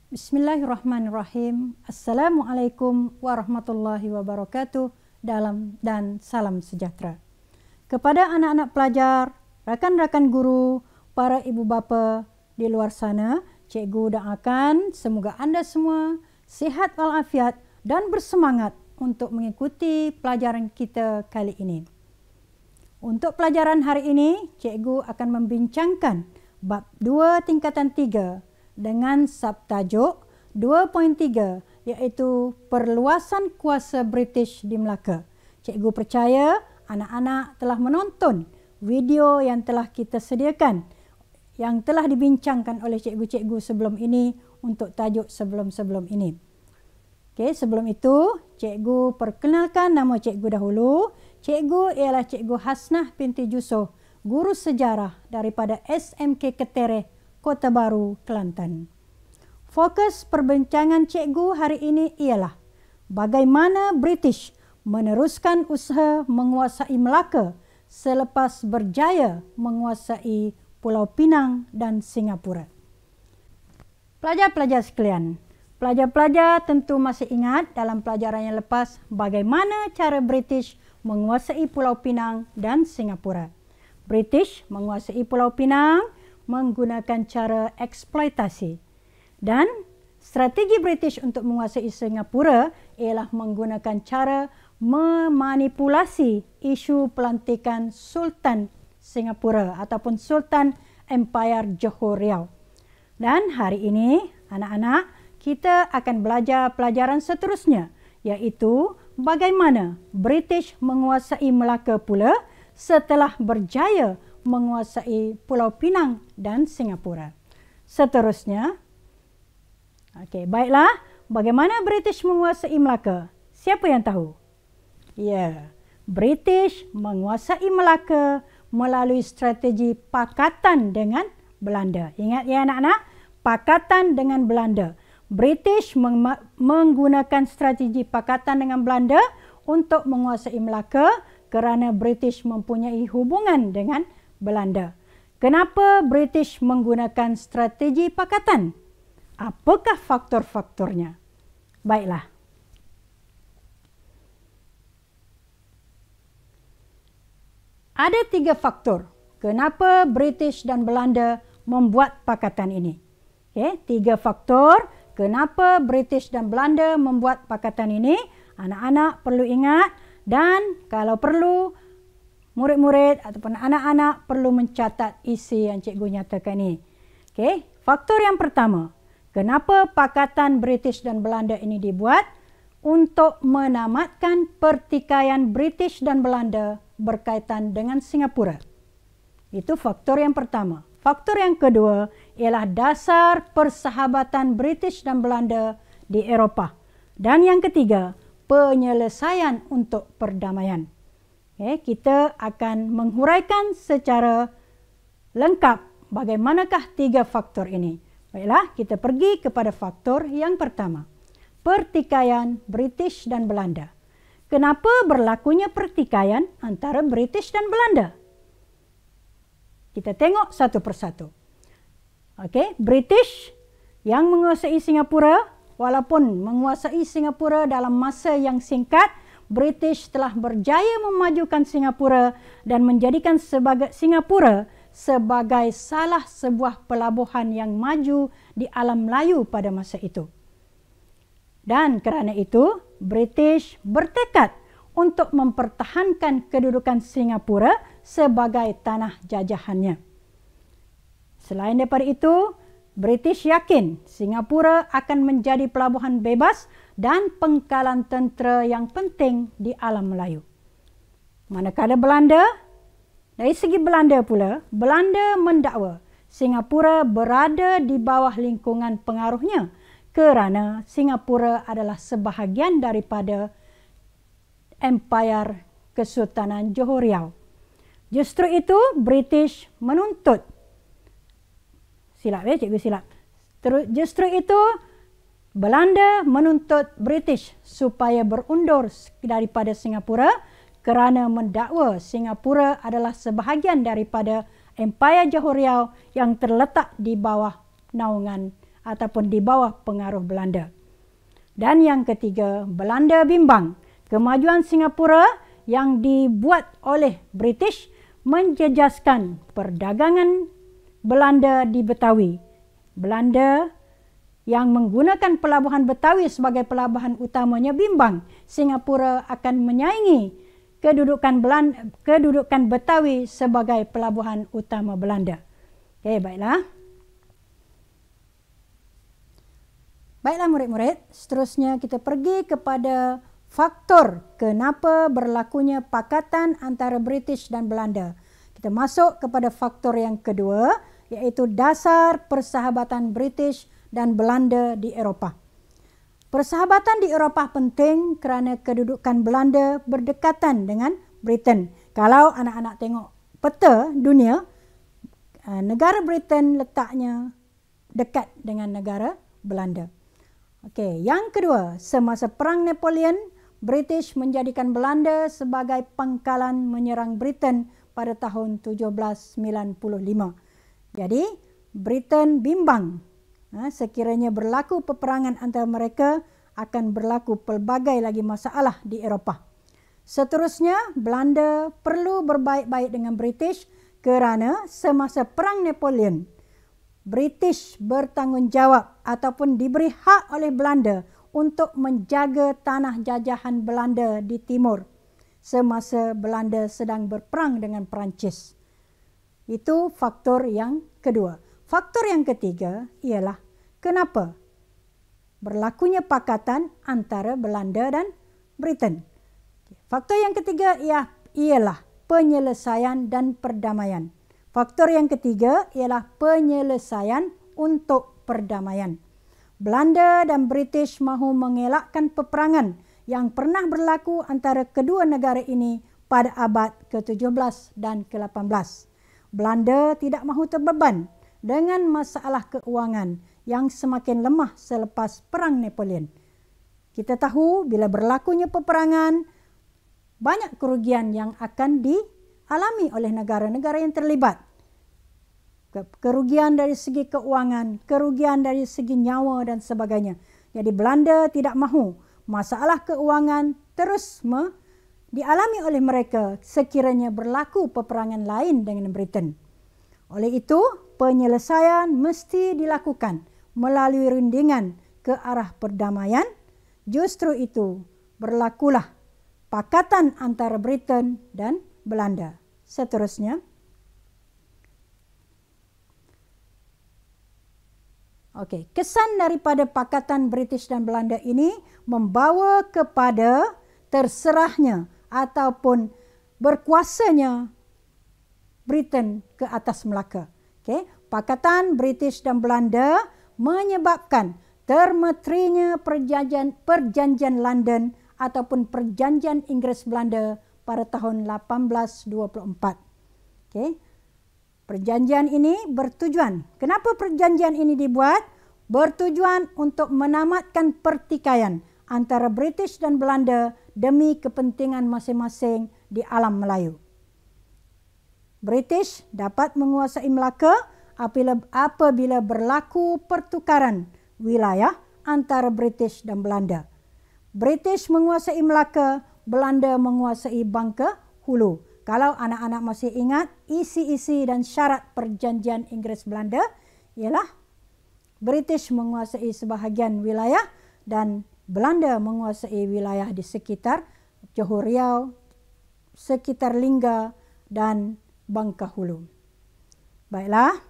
Bismillahirrahmanirrahim. Assalamualaikum warahmatullahi wabarakatuh dan salam sejahtera. Kepada anak-anak pelajar, rakan-rakan guru, para ibu bapa di luar sana, cikgu doakan semoga anda semua sihat walafiat dan bersemangat untuk mengikuti pelajaran kita kali ini. Untuk pelajaran hari ini, cikgu akan membincangkan bab 2 tingkatan 3 dengan subtajuk 2.3 iaitu perluasan kuasa British di Melaka. Cikgu percaya anak-anak telah menonton video yang telah kita sediakan yang telah dibincangkan oleh cikgu-cikgu sebelum ini untuk tajuk sebelum-sebelum ini. Okey, sebelum itu cikgu perkenalkan nama cikgu dahulu. Cikgu ialah Cikgu Hasnah binti Jusoh, guru sejarah daripada SMK Ketereh, Kota Baru, Kelantan. Fokus perbincangan cikgu hari ini ialah bagaimana British meneruskan usaha menguasai Melaka selepas berjaya menguasai Pulau Pinang dan Singapura. Pelajar-pelajar sekalian, pelajar-pelajar tentu masih ingat dalam pelajaran yang lepas bagaimana cara British menguasai Pulau Pinang dan Singapura. British menguasai Pulau Pinang menggunakan cara eksploitasi. Dan strategi British untuk menguasai Singapura ialah menggunakan cara memanipulasi isu pelantikan Sultan Singapura ataupun Sultan Empire Johor Riau. Dan hari ini anak-anak kita akan belajar pelajaran seterusnya iaitu bagaimana British menguasai Melaka pula setelah berjaya menguasai Pulau Pinang dan Singapura. Seterusnya, baiklah, bagaimana British menguasai Melaka? Siapa yang tahu? Ya, British menguasai Melaka melalui strategi pakatan dengan Belanda. Ingat ya anak-anak, pakatan dengan Belanda. British menggunakan strategi pakatan dengan Belanda untuk menguasai Melaka kerana British mempunyai hubungan dengan Belanda. Kenapa British menggunakan strategi pakatan? Apakah faktor-faktornya? Baiklah. Ada 3 faktor kenapa British dan Belanda membuat pakatan ini. 3 faktor kenapa British dan Belanda membuat pakatan ini. Anak-anak perlu ingat dan kalau perlu murid-murid ataupun anak-anak perlu mencatat isi yang cikgu nyatakan ini. Faktor yang pertama, kenapa pakatan British dan Belanda ini dibuat? Untuk menamatkan pertikaian British dan Belanda berkaitan dengan Singapura. Itu faktor yang pertama. Faktor yang kedua ialah dasar persahabatan British dan Belanda di Eropah. Dan yang ketiga, penyelesaian untuk perdamaian. Kita akan menghuraikan secara lengkap bagaimanakah 3 faktor ini. Baiklah, kita pergi kepada faktor yang pertama. Pertikaian British dan Belanda. Kenapa berlakunya pertikaian antara British dan Belanda? Kita tengok satu persatu. British yang menguasai Singapura, walaupun menguasai Singapura dalam masa yang singkat, British telah berjaya memajukan Singapura dan menjadikan Singapura sebagai salah sebuah pelabuhan yang maju di alam Melayu pada masa itu. Dan kerana itu, British bertekad untuk mempertahankan kedudukan Singapura sebagai tanah jajahannya. Selain daripada itu, British yakin Singapura akan menjadi pelabuhan bebas dan pengkalan tentera yang penting di alam Melayu. Manakala Belanda, dari segi Belanda pula, Belanda mendakwa Singapura berada di bawah lingkungan pengaruhnya kerana Singapura adalah sebahagian daripada Empire Kesultanan Johor Riau. Justru itu British menuntut Justru itu Belanda menuntut British supaya berundur daripada Singapura kerana mendakwa Singapura adalah sebahagian daripada Empire Johor Riau yang terletak di bawah naungan ataupun di bawah pengaruh Belanda. Dan yang ketiga, Belanda bimbang. Kemajuan Singapura yang dibuat oleh British menjejaskan perdagangan Belanda di Betawi. Belanda yang menggunakan pelabuhan Betawi sebagai pelabuhan utamanya bimbang Singapura akan menyaingi kedudukan Betawi sebagai pelabuhan utama Belanda. Okey, baiklah. Baiklah murid-murid, seterusnya kita pergi kepada faktor kenapa berlakunya pakatan antara British dan Belanda. Kita masuk kepada faktor yang kedua, iaitu dasar persahabatan British dan Belanda di Eropah. Persahabatan di Eropah penting kerana kedudukan Belanda berdekatan dengan Britain. Kalau anak-anak tengok peta dunia, negara Britain letaknya dekat dengan negara Belanda. Okey, yang kedua, semasa Perang Napoleon, British menjadikan Belanda sebagai pangkalan menyerang Britain pada tahun 1795. Jadi, Britain bimbang sekiranya berlaku peperangan antara mereka akan berlaku pelbagai lagi masalah di Eropah. Seterusnya, Belanda perlu berbaik-baik dengan British kerana semasa Perang Napoleon, British bertanggungjawab ataupun diberi hak oleh Belanda untuk menjaga tanah jajahan Belanda di timur semasa Belanda sedang berperang dengan Perancis. Itu faktor yang kedua. Faktor yang ketiga ialah kenapa berlakunya pakatan antara Belanda dan Britain. Faktor yang ketiga ialah penyelesaian dan perdamaian. Faktor yang ketiga ialah penyelesaian untuk perdamaian. Belanda dan British mahu mengelakkan peperangan yang pernah berlaku antara kedua negara ini pada abad ke-17 dan ke-18. Belanda tidak mahu terbeban dengan masalah keuangan yang semakin lemah selepas Perang Napoleon. Kita tahu bila berlakunya peperangan, banyak kerugian yang akan dialami oleh negara-negara yang terlibat. Kerugian dari segi keuangan, kerugian dari segi nyawa dan sebagainya. Jadi Belanda tidak mahu masalah keuangan terus dialami oleh mereka sekiranya berlaku peperangan lain dengan Britain. Oleh itu, penyelesaian mesti dilakukan melalui rundingan ke arah perdamaian. Justru itu berlakulah pakatan antara Britain dan Belanda. Seterusnya, kesan daripada pakatan British dan Belanda ini membawa kepada terserahnya ataupun berkuasanya Britain ke atas Melaka. Pakatan British dan Belanda menyebabkan termeterinya perjanjian London ataupun perjanjian Inggeris-Belanda pada tahun 1824. Perjanjian ini bertujuan. Kenapa perjanjian ini dibuat? Bertujuan untuk menamatkan pertikaian antara British dan Belanda demi kepentingan masing-masing di alam Melayu. British dapat menguasai Melaka apabila berlaku pertukaran wilayah antara British dan Belanda. British menguasai Melaka, Belanda menguasai Bangka Hulu. Kalau anak-anak masih ingat, isi-isi dan syarat perjanjian Inggeris-Belanda ialah British menguasai sebahagian wilayah dan Belanda menguasai wilayah di sekitar Johor Riau, sekitar Lingga dan Bangka Hulu. Baiklah.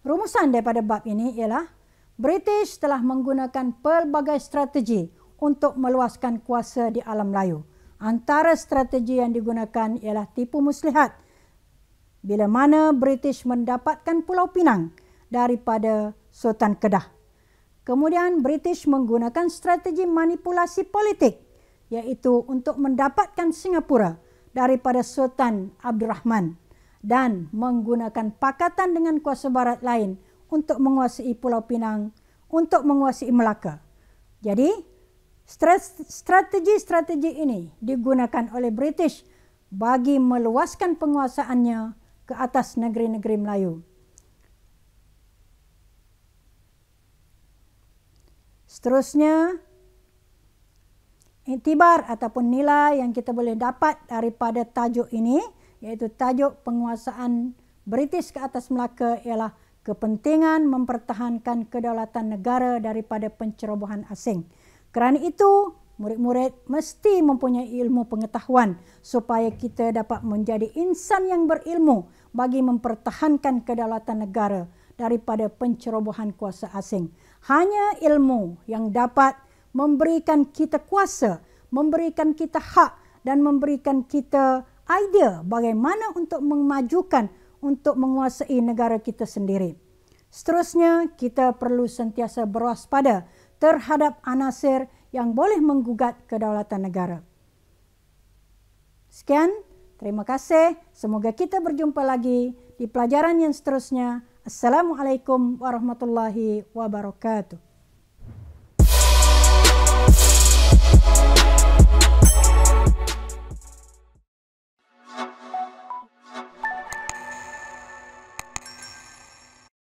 Rumusan daripada bab ini ialah British telah menggunakan pelbagai strategi untuk meluaskan kuasa di alam Melayu. Antara strategi yang digunakan ialah tipu muslihat. Bila mana British mendapatkan Pulau Pinang daripada Sultan Kedah. Kemudian British menggunakan strategi manipulasi politik, iaitu untuk mendapatkan Singapura daripada Sultan Abdul Rahman dan menggunakan pakatan dengan kuasa barat lain untuk menguasai Pulau Pinang, untuk menguasai Melaka. Jadi, strategi-strategi ini digunakan oleh British bagi meluaskan penguasaannya ke atas negeri-negeri Melayu. Seterusnya, iktibar ataupun nilai yang kita boleh dapat daripada tajuk ini, iaitu tajuk penguasaan British ke atas Melaka, ialah kepentingan mempertahankan kedaulatan negara daripada pencerobohan asing. Kerana itu, murid-murid mesti mempunyai ilmu pengetahuan supaya kita dapat menjadi insan yang berilmu bagi mempertahankan kedaulatan negara daripada pencerobohan kuasa asing. Hanya ilmu yang dapat memberikan kita kuasa, memberikan kita hak dan memberikan kita idea bagaimana untuk memajukan, untuk menguasai negara kita sendiri. Seterusnya, kita perlu sentiasa berwaspada terhadap anasir yang boleh menggugat kedaulatan negara. Sekian, terima kasih. Semoga kita berjumpa lagi di pelajaran yang seterusnya. Assalamualaikum warahmatullahi wabarakatuh.